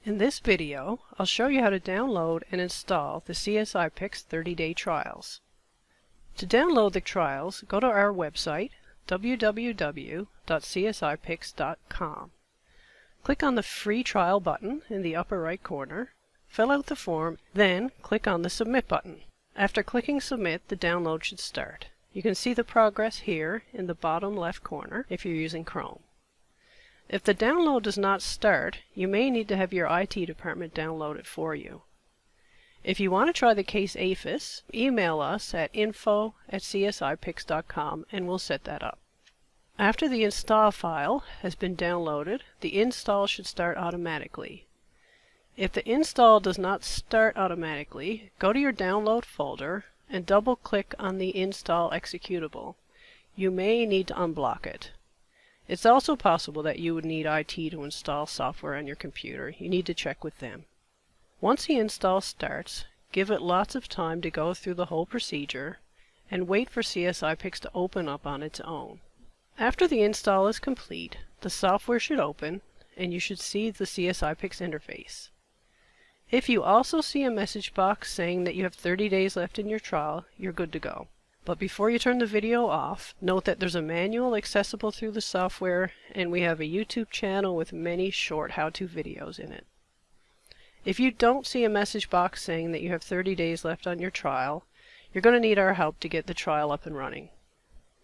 In this video, I'll show you how to download and install the CSIpix 30-day trials. To download the trials, go to our website, www.csipix.com. Click on the Free Trial button in the upper right corner, fill out the form, then click on the Submit button. After clicking Submit, the download should start. You can see the progress here in the bottom left corner if you're using Chrome. If the download does not start, you may need to have your IT department download it for you. If you want to try the case APHIS, email us at info@csipix.com and we'll set that up. After the install file has been downloaded, the install should start automatically. If the install does not start automatically, go to your download folder and double-click on the install executable. You may need to unblock it. It's also possible that you would need IT to install software on your computer. You need to check with them. Once the install starts, give it lots of time to go through the whole procedure and wait for CSIpix to open up on its own. After the install is complete, the software should open and you should see the CSIpix interface. If you also see a message box saying that you have 30 days left in your trial, you're good to go. But before you turn the video off, note that there's a manual accessible through the software, and we have a YouTube channel with many short how-to videos in it. If you don't see a message box saying that you have 30 days left on your trial, you're going to need our help to get the trial up and running.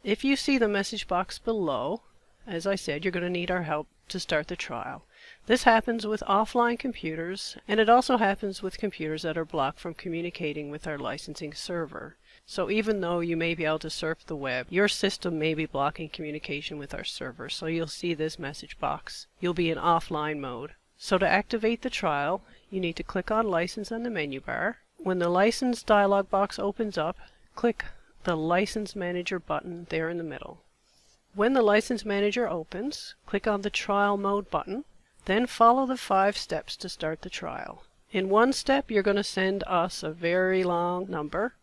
If you see the message box below, as I said, you're going to need our help to start the trial. This happens with offline computers, and it also happens with computers that are blocked from communicating with our licensing server. So even though you may be able to surf the web, your system may be blocking communication with our server, so you'll see this message box. You'll be in offline mode. So to activate the trial, you need to click on License on the menu bar. When the License dialog box opens up, click the License Manager button there in the middle. When the License Manager opens, click on the Trial Mode button, then follow the 5 steps to start the trial. In one step, you're going to send us a very long number.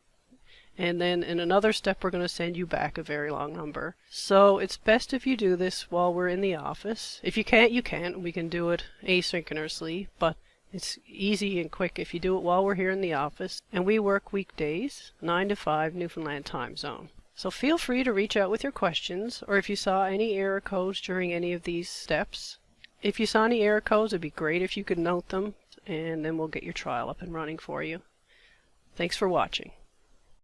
And then in another step, we're going to send you back a very long number. So it's best if you do this while we're in the office. If you can't, you can't. We can do it asynchronously, but it's easy and quick if you do it while we're here in the office. And we work weekdays, 9 to 5 Newfoundland time zone. So feel free to reach out with your questions, or if you saw any error codes during any of these steps. If you saw any error codes, it'd be great if you could note them, and then we'll get your trial up and running for you. Thanks for watching.